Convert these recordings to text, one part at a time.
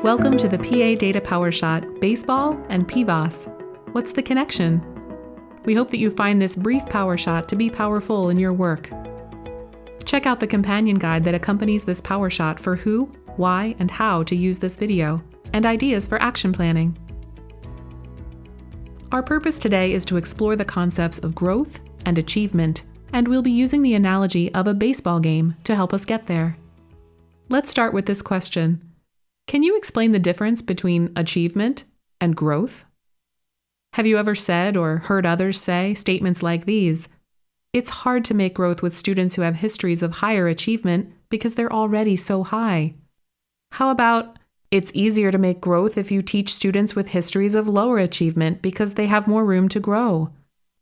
Welcome to the PA Data Powershot, Baseball and PVAAS. What's the connection? We hope that you find this brief Powershot to be powerful in your work. Check out the companion guide that accompanies this Powershot for who, why, and how to use this video, and ideas for action planning. Our purpose today is to explore the concepts of growth and achievement, and we'll be using the analogy of a baseball game to help us get there. Let's start with this question. Can you explain the difference between achievement and growth? Have you ever said or heard others say statements like these? It's hard to make growth with students who have histories of higher achievement because they're already so high. How about, it's easier to make growth if you teach students with histories of lower achievement because they have more room to grow?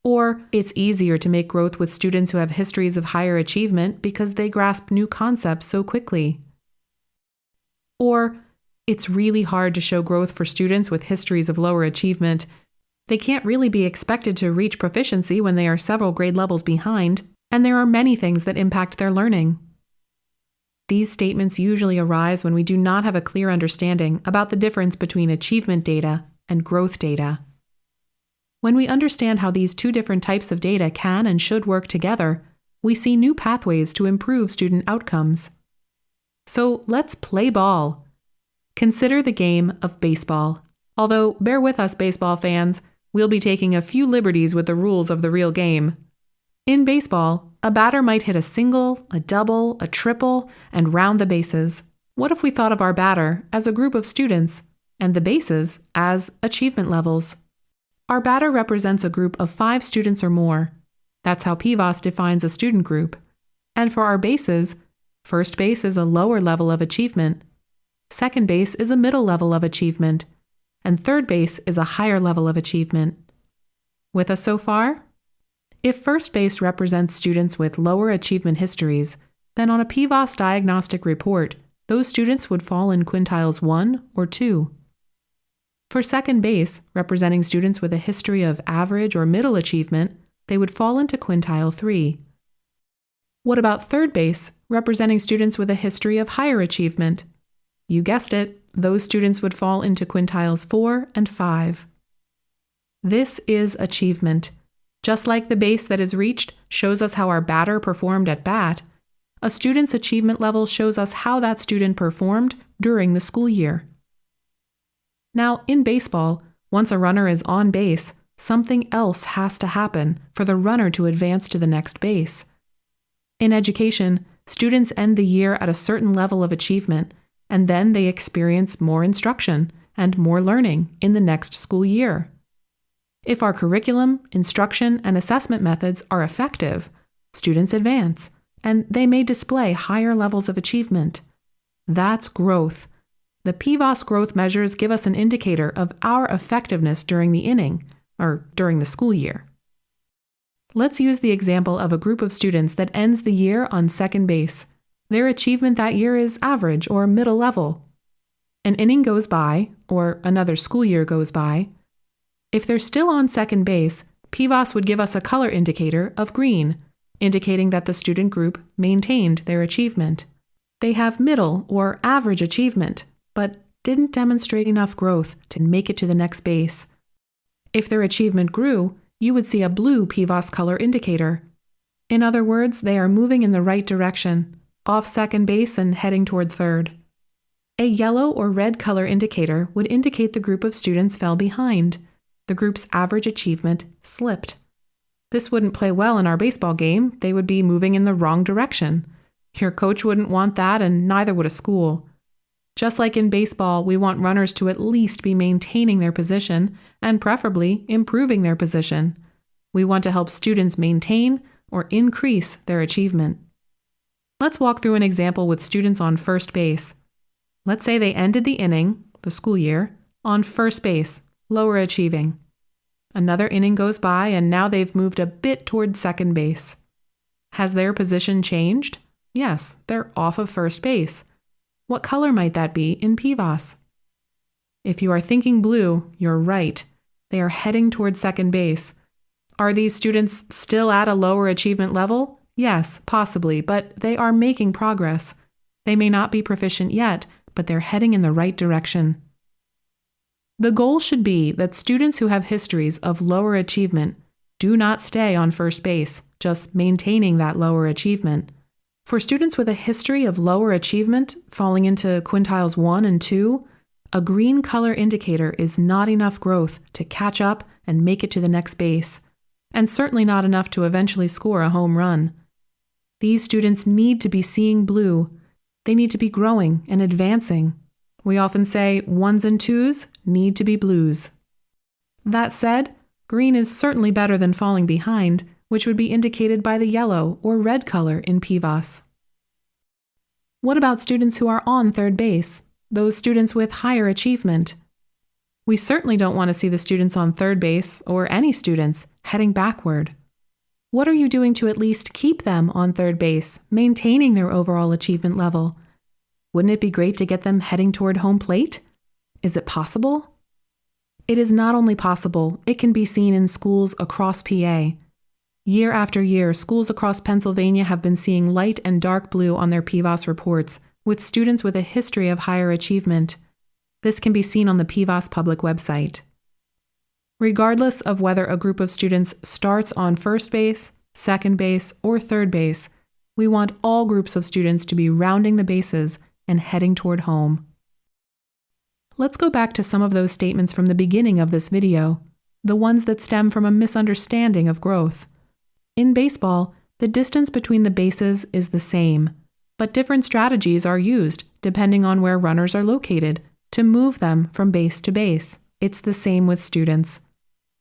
Or, it's easier to make growth with students who have histories of higher achievement because they grasp new concepts so quickly? Or, it's really hard to show growth for students with histories of lower achievement. They can't really be expected to reach proficiency when they are several grade levels behind, and there are many things that impact their learning. These statements usually arise when we do not have a clear understanding about the difference between achievement data and growth data. When we understand how these two different types of data can and should work together, we see new pathways to improve student outcomes. So let's play ball. Consider the game of baseball. Although, bear with us, baseball fans, we'll be taking a few liberties with the rules of the real game. In baseball, a batter might hit a single, a double, a triple, and round the bases. What if we thought of our batter as a group of students and the bases as achievement levels? Our batter represents a group of 5 students or more. That's how PVAAS defines a student group. And for our bases, first base is a lower level of achievement. Second base is a middle level of achievement. And third base is a higher level of achievement. With us so far? If first base represents students with lower achievement histories, then on a PVAAS diagnostic report, those students would fall in quintiles 1 or 2. For second base, representing students with a history of average or middle achievement, they would fall into quintile 3. What about third base, representing students with a history of higher achievement? You guessed it, those students would fall into quintiles 4 and 5. This is achievement. Just like the base that is reached shows us how our batter performed at bat, a student's achievement level shows us how that student performed during the school year. Now, in baseball, once a runner is on base, something else has to happen for the runner to advance to the next base. In education, students end the year at a certain level of achievement, and then they experience more instruction and more learning in the next school year. If our curriculum, instruction, and assessment methods are effective, students advance, and they may display higher levels of achievement. That's growth. The PVAAS growth measures give us an indicator of our effectiveness during the inning, or during the school year. Let's use the example of a group of students that ends the year on second base. Their achievement that year is average or middle level. An inning goes by, or another school year goes by. If they're still on second base, PVAAS would give us a color indicator of green, indicating that the student group maintained their achievement. They have middle or average achievement, but didn't demonstrate enough growth to make it to the next base. If their achievement grew, you would see a blue PVAAS color indicator. In other words, they are moving in the right direction, off second base and heading toward third. A yellow or red color indicator would indicate the group of students fell behind. The group's average achievement slipped. This wouldn't play well in our baseball game. They would be moving in the wrong direction. Your coach wouldn't want that, and neither would a school. Just like in baseball, we want runners to at least be maintaining their position and preferably improving their position. We want to help students maintain or increase their achievement. Let's walk through an example with students on first base. Let's say they ended the inning, the school year, on first base, lower achieving. Another inning goes by and now they've moved a bit toward second base. Has their position changed? Yes, they're off of first base. What color might that be in PVAAS? If you are thinking blue, you're right. They are heading toward second base. Are these students still at a lower achievement level? Yes, possibly, but they are making progress. They may not be proficient yet, but they're heading in the right direction. The goal should be that students who have histories of lower achievement do not stay on first base, just maintaining that lower achievement. For students with a history of lower achievement, falling into quintiles 1 and 2, a green color indicator is not enough growth to catch up and make it to the next base, and certainly not enough to eventually score a home run. These students need to be seeing blue. They need to be growing and advancing. We often say 1s and 2s need to be blues. That said, green is certainly better than falling behind, which would be indicated by the yellow or red color in PVAAS. What about students who are on third base, those students with higher achievement? We certainly don't want to see the students on third base, or any students, heading backward. What are you doing to at least keep them on third base, maintaining their overall achievement level? Wouldn't it be great to get them heading toward home plate? Is it possible? It is not only possible, it can be seen in schools across PA. Year after year, schools across Pennsylvania have been seeing light and dark blue on their PVAAS reports, with students with a history of higher achievement. This can be seen on the PVAAS public website. Regardless of whether a group of students starts on first base, second base, or third base, we want all groups of students to be rounding the bases and heading toward home. Let's go back to some of those statements from the beginning of this video, the ones that stem from a misunderstanding of growth. In baseball, the distance between the bases is the same, but different strategies are used depending on where runners are located to move them from base to base. It's the same with students.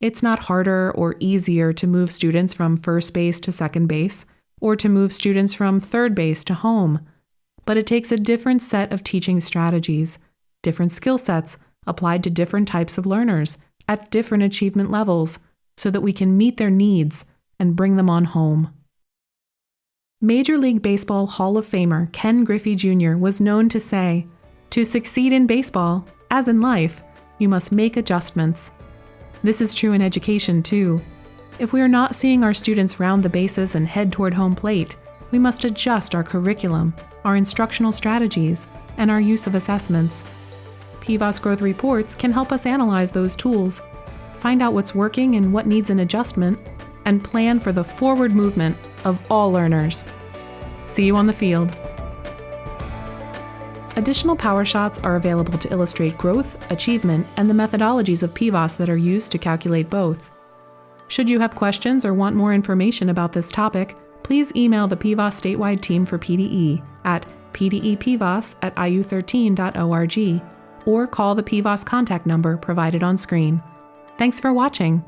It's not harder or easier to move students from first base to second base, or to move students from third base to home, but it takes a different set of teaching strategies, different skill sets applied to different types of learners at different achievement levels, so that we can meet their needs and bring them on home. Major League Baseball Hall of Famer Ken Griffey Jr. was known to say, "To succeed in baseball, as in life, you must make adjustments." This is true in education too. If we are not seeing our students round the bases and head toward home plate, we must adjust our curriculum, our instructional strategies, and our use of assessments. PVAAS growth reports can help us analyze those tools, find out what's working and what needs an adjustment, and plan for the forward movement of all learners. See you on the field. Additional Powershots are available to illustrate growth, achievement, and the methodologies of PVAAS that are used to calculate both. Should you have questions or want more information about this topic, please email the PVAAS statewide team for PDE at pdepvas@iu13.org or call the PVAAS contact number provided on screen. Thanks for watching.